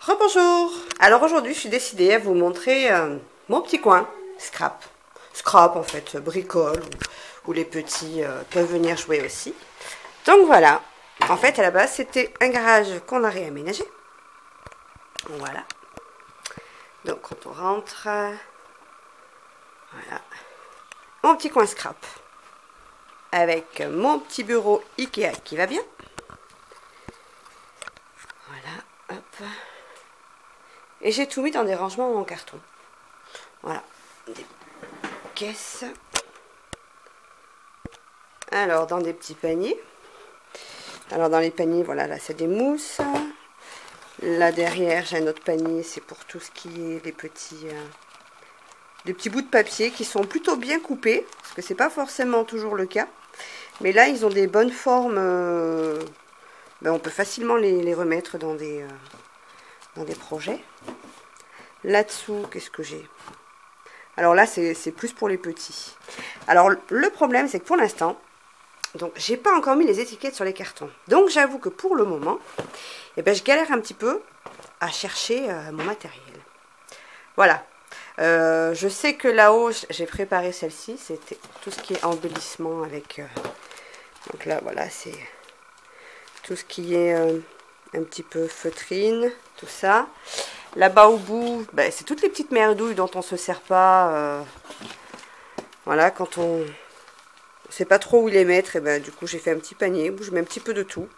Rebonjour. Alors aujourd'hui, je suis décidée à vous montrer mon petit coin scrap. Scrap en fait, bricole, où les petits peuvent venir jouer aussi. Donc voilà. En fait, à la base, c'était un garage qu'on a réaménagé. Voilà. Donc quand on rentre, voilà. Mon petit coin scrap. Avec mon petit bureau Ikea qui va bien. Voilà, hop. Et j'ai tout mis dans des rangements en carton. Voilà, des caisses. Alors, dans des petits paniers. Alors, dans les paniers, voilà, là, c'est des mousses. Là, derrière, j'ai un autre panier, c'est pour tout ce qui est les petits... des petits bouts de papier qui sont plutôt bien coupés, parce que c'est pas forcément toujours le cas. Mais là, ils ont des bonnes formes. Ben, on peut facilement les remettre dans des projets. Là-dessous, qu'est-ce que j'ai? Alors là, c'est plus pour les petits. Alors, le problème, c'est que pour l'instant, donc j'ai pas encore mis les étiquettes sur les cartons. Donc, j'avoue que pour le moment, eh ben, je galère un petit peu à chercher mon matériel. Voilà. Je sais que là-haut, j'ai préparé celle-ci. C'était tout ce qui est embellissement avec... donc là, voilà, c'est tout ce qui est un petit peu feutrine, tout ça. Là-bas au bout, ben, c'est toutes les petites merdouilles dont on se sert pas. Voilà, quand on ne sait pas trop où les mettre, et ben, du coup j'ai fait un petit panier où je mets un petit peu de tout.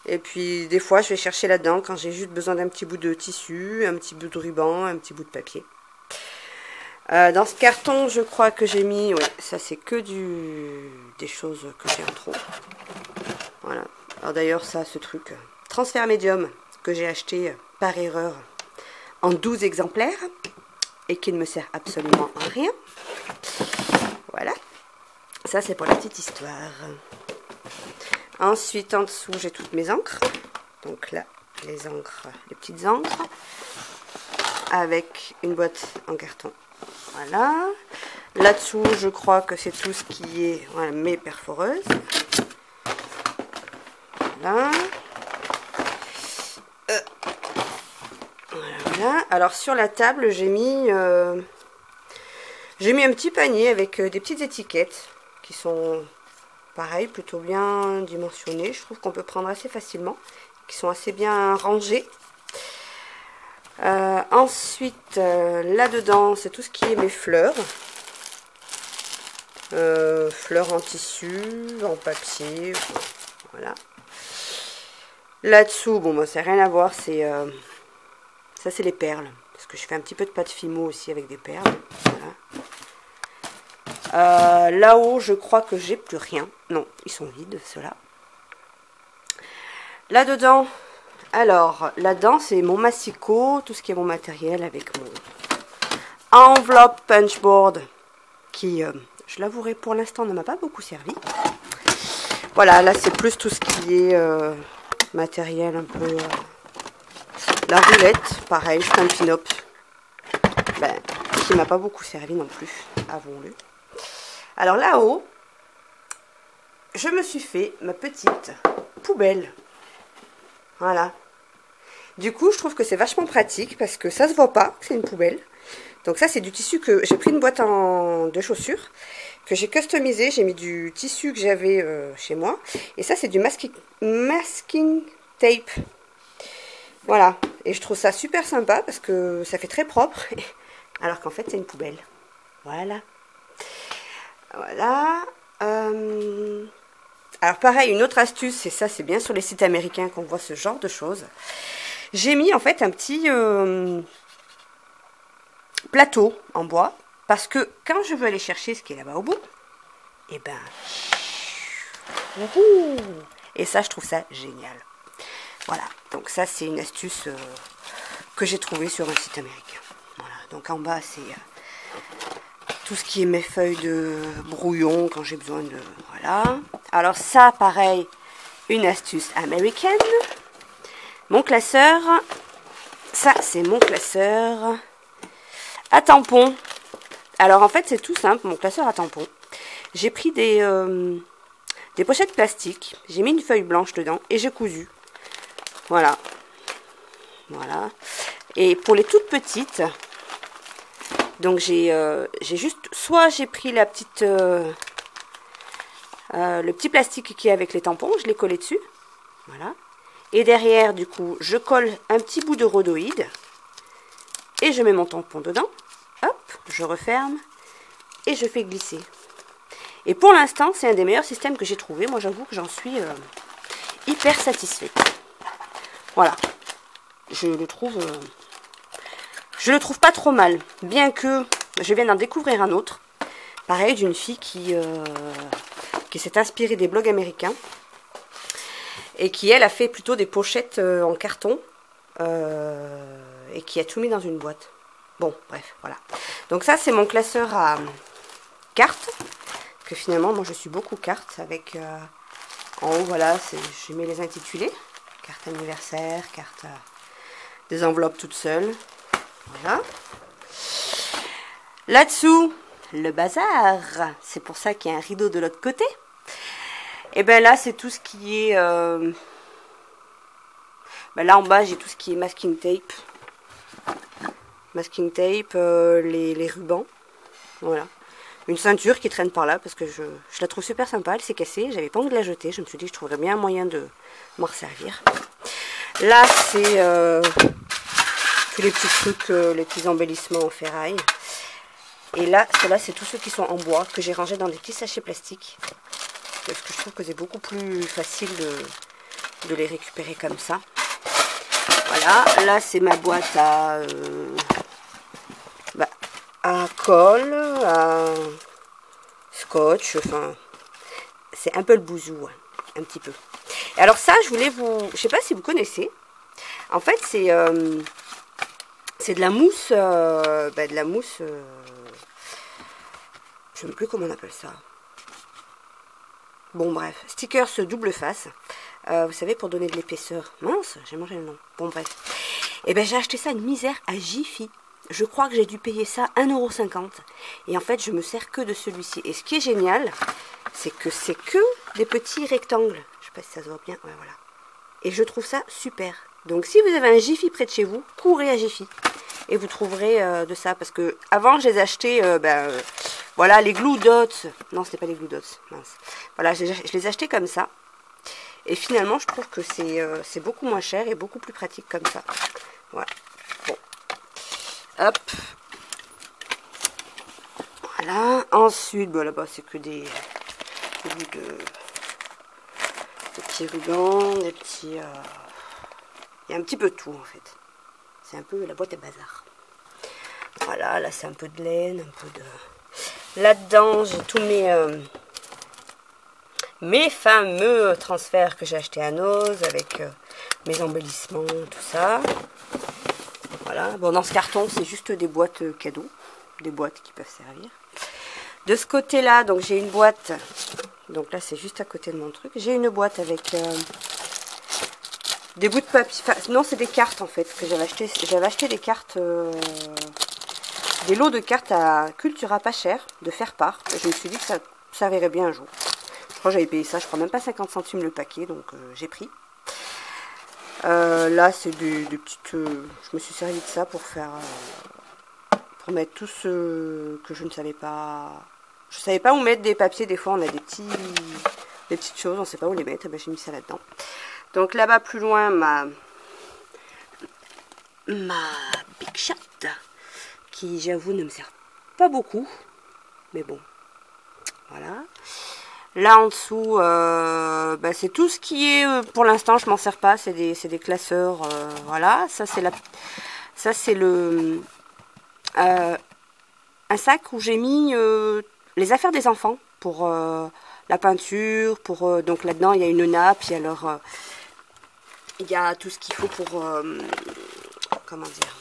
Et puis des fois je vais chercher là-dedans quand j'ai juste besoin d'un petit bout de tissu, un petit bout de ruban, un petit bout de papier. Dans ce carton, je crois que j'ai mis, ouais, ça c'est que des choses que j'ai en trop. Voilà. Alors d'ailleurs ça, ce truc, transfert médium que j'ai acheté par erreur en 12 exemplaires et qui ne me sert absolument à rien. Voilà. Ça c'est pour la petite histoire. Ensuite en dessous j'ai toutes mes encres. Donc là, les encres, les petites encres. Avec une boîte en carton. Voilà. Là-dessous, je crois que c'est tout ce qui est, voilà, mes perforeuses. Voilà. Voilà. Alors sur la table, j'ai mis un petit panier avec des petites étiquettes qui sont pareil, plutôt bien dimensionnées. Je trouve qu'on peut prendre assez facilement, qui sont assez bien rangées. Ensuite, là-dedans, c'est tout ce qui est mes fleurs. Fleurs en tissu, en papier, voilà. Là-dessous, bon, bah, ça n'a rien à voir, c'est ça, c'est les perles, parce que je fais un petit peu de pâte fimo aussi avec des perles. Voilà. Là-haut, je crois que j'ai plus rien. Non, ils sont vides, ceux-là. Là-dedans, alors, là-dedans, c'est mon massicot, tout ce qui est mon matériel avec mon enveloppe punchboard qui, je l'avouerai, pour l'instant, ne m'a pas beaucoup servi. Voilà, là, c'est plus tout ce qui est matériel un peu... la roulette, pareil, Stampin' Up, ben, qui m'a pas beaucoup servi non plus, avouons-le. Alors là-haut, je me suis fait ma petite poubelle. Voilà. Du coup, je trouve que c'est vachement pratique parce que ça se voit pas que c'est une poubelle. Donc ça, c'est du tissu que j'ai pris une boîte de chaussures que j'ai customisé. J'ai mis du tissu que j'avais chez moi. Et ça, c'est du masking tape. Voilà. Et je trouve ça super sympa parce que ça fait très propre. Alors qu'en fait, c'est une poubelle. Voilà. Voilà. Alors pareil, une autre astuce, c'est ça, c'est bien sur les sites américains qu'on voit ce genre de choses. J'ai mis en fait un petit plateau en bois, parce que quand je veux aller chercher ce qui est là-bas au bout, et ben, et ça je trouve ça génial. Voilà, donc ça c'est une astuce que j'ai trouvée sur un site américain. Voilà, donc en bas c'est tout ce qui est mes feuilles de brouillon quand j'ai besoin de... Voilà. Alors ça, pareil, une astuce américaine. Mon classeur. Ça, c'est mon classeur à tampons. Alors en fait, c'est tout simple, mon classeur à tampons. J'ai pris des pochettes plastiques. J'ai mis une feuille blanche dedans et j'ai cousu. Voilà. Voilà. Et pour les toutes petites, donc j'ai juste, soit j'ai pris la petite, le petit plastique qui est avec les tampons, je l'ai collé dessus, voilà. Et derrière, du coup, je colle un petit bout de rhodoïde et je mets mon tampon dedans. Hop, je referme et je fais glisser. Et pour l'instant, c'est un des meilleurs systèmes que j'ai trouvé. Moi, j'avoue que j'en suis hyper satisfaite. Voilà, je le trouve pas trop mal, bien que je viens d'en découvrir un autre, pareil, d'une fille qui s'est inspirée des blogs américains et qui, elle, a fait plutôt des pochettes en carton et qui a tout mis dans une boîte. Bon, bref, voilà. Donc ça, c'est mon classeur à cartes, parce que finalement, moi, je suis beaucoup cartes avec, en haut, voilà, je mets les intitulés, carte anniversaire, carte des enveloppes toutes seules. Voilà. Là-dessous, le bazar. C'est pour ça qu'il y a un rideau de l'autre côté. Et bien là, c'est tout ce qui est... ben là, en bas, j'ai tout ce qui est masking tape. Masking tape, les rubans. Voilà. Une ceinture qui traîne par là, parce que je la trouve super sympa. Elle s'est cassée, j'avais pas envie de la jeter. Je me suis dit que je trouverais bien un moyen de m'en resservir. Là, c'est... tous les petits trucs, les petits embellissements en ferraille. Et là, ceux-là, c'est tous ceux qui sont en bois, que j'ai rangés dans des petits sachets plastiques. Parce que je trouve que c'est beaucoup plus facile de les récupérer comme ça. Voilà, là, c'est ma boîte à colle, à scotch, enfin, c'est un peu le bouzou, hein, un petit peu. Et alors ça, je voulais vous... Je sais pas si vous connaissez. En fait, c'est de la mousse, de la mousse, je ne sais plus comment on appelle ça. Bon bref, stickers double face, vous savez, pour donner de l'épaisseur. Mince, j'ai mangé le nom. Bon bref. Et ben j'ai acheté ça une misère à Jiffy. Je crois que j'ai dû payer ça 1,50 €. Et en fait, je me sers que de celui-ci. Et ce qui est génial, c'est que des petits rectangles. Je sais pas si ça se voit bien. Ouais, voilà. Et je trouve ça super. Donc si vous avez un Jiffy près de chez vous, courez à Jiffy. Et vous trouverez de ça. Parce que avant, je les achetais, voilà, les Glue Dots. Non, ce n'est pas les Glue Dots. Mince. Voilà, je les achetais comme ça. Et finalement, je trouve que c'est beaucoup moins cher et beaucoup plus pratique comme ça. Voilà. Bon. Hop. Voilà. Ensuite, bon, là-bas, c'est que des petits rubans, des petits... Il y a un petit peu de tout, en fait. C'est un peu la boîte à bazar. Voilà, là, c'est un peu de laine, un peu de... Là-dedans, j'ai tous mes fameux transferts que j'ai achetés à Noz avec mes embellissements, tout ça. Voilà. Bon, dans ce carton, c'est juste des boîtes cadeaux, des boîtes qui peuvent servir. De ce côté-là, donc j'ai une boîte. Donc là, c'est juste à côté de mon truc. J'ai une boîte avec des bouts de papier. Enfin, non, c'est des cartes en fait que j'avais acheté. J'avais acheté des cartes, des lots de cartes à Cultura pas cher, de faire part. Je me suis dit que ça servirait bien un jour. Je crois que j'avais payé ça, je crois même pas 50 centimes le paquet, donc j'ai pris. Là, c'est des petites... je me suis servi de ça pour faire... pour mettre tout ce que je ne savais pas... Je savais pas où mettre des papiers, des fois on a des petites choses, on ne sait pas où les mettre, ben, j'ai mis ça là-dedans. Donc là-bas, plus loin, ma Big Shot, qui j'avoue ne me sert pas beaucoup, mais bon, voilà. Là en dessous, c'est tout ce qui est, pour l'instant je m'en sers pas, c'est des classeurs, voilà. Ça c'est le un sac où j'ai mis les affaires des enfants pour la peinture, pour donc là-dedans il y a une nappe, il y a tout ce qu'il faut pour comment dire,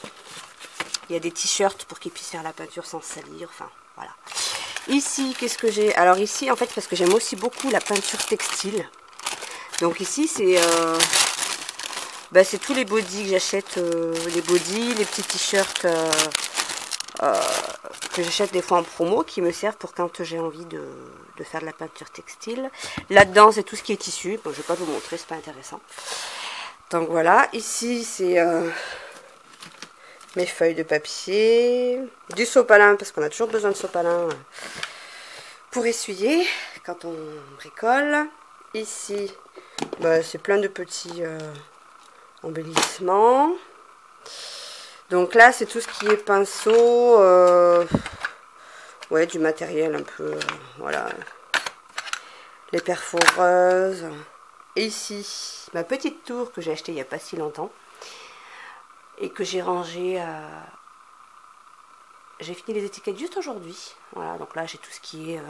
il y a des t-shirts pour qu'ils puissent faire la peinture sans salir, enfin voilà. Ici, qu'est-ce que j'ai? Alors ici, en fait, parce que j'aime aussi beaucoup la peinture textile. Donc ici, c'est tous les bodys que j'achète, les bodys, les petits t-shirts que j'achète des fois en promo, qui me servent pour quand j'ai envie de faire de la peinture textile. Là-dedans, c'est tout ce qui est tissu. Bon, je vais pas vous montrer, c'est pas intéressant. Donc voilà, ici, c'est mes feuilles de papier, du sopalin, parce qu'on a toujours besoin de sopalin pour essuyer quand on bricole. Ici, bah, c'est plein de petits embellissements. Donc là, c'est tout ce qui est pinceau, ouais, du matériel un peu, voilà, les perforeuses. Et ici, ma petite tour que j'ai achetée il n'y a pas si longtemps et que j'ai rangée. J'ai fini les étiquettes juste aujourd'hui. Voilà, donc là, j'ai tout ce qui est,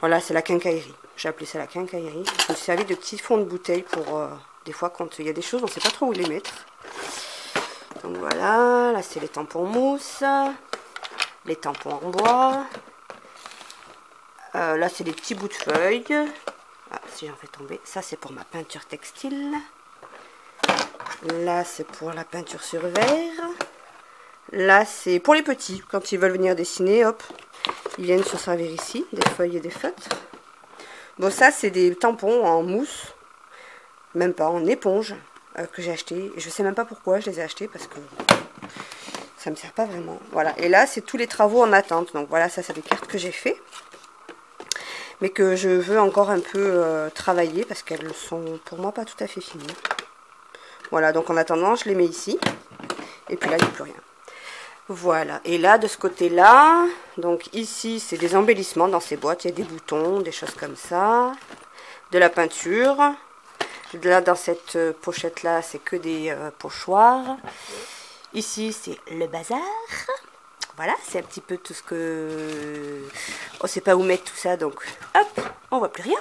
voilà, c'est la quincaillerie. J'ai appelé ça la quincaillerie. Je me suis servi de petits fonds de bouteille pour des fois quand il y a des choses, on ne sait pas trop où les mettre. Donc voilà, là c'est les tampons mousse, les tampons en bois. Là c'est des petits bouts de feuilles. Ah, si j'en fais tomber, ça c'est pour ma peinture textile. Là c'est pour la peinture sur verre. Là c'est pour les petits, quand ils veulent venir dessiner, hop, ils viennent se servir ici, des feuilles et des feutres. Bon, ça c'est des tampons en mousse, même pas en éponge, que j'ai acheté. Je sais même pas pourquoi je les ai achetés, parce que ça me sert pas vraiment. Voilà, et là c'est tous les travaux en attente. Donc voilà, ça c'est des cartes que j'ai fait, mais que je veux encore un peu travailler, parce qu'elles sont pour moi pas tout à fait finies. Voilà, donc en attendant je les mets ici, et puis là il n'y a plus rien. Voilà, et là de ce côté là, donc ici c'est des embellissements dans ces boîtes, il y a des boutons, des choses comme ça, de la peinture. Là dans cette pochette là c'est que des pochoirs. Ici c'est le bazar. Voilà, c'est un petit peu tout ce que... On sait pas où mettre tout ça, donc hop, on voit plus rien.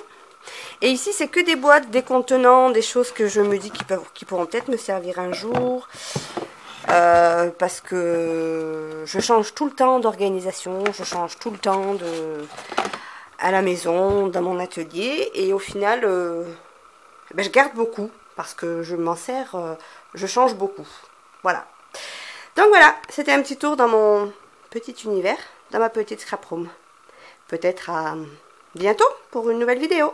Et ici c'est que des boîtes, des contenants, des choses que je me dis qui pourront peut-être me servir un jour. Parce que je change tout le temps d'organisation, je change tout le temps à la maison, dans mon atelier, et au final, ben, je garde beaucoup, parce que je m'en sers, je change beaucoup. Voilà. Donc voilà, c'était un petit tour dans mon petit univers, dans ma petite scrap room. Peut-être à bientôt pour une nouvelle vidéo.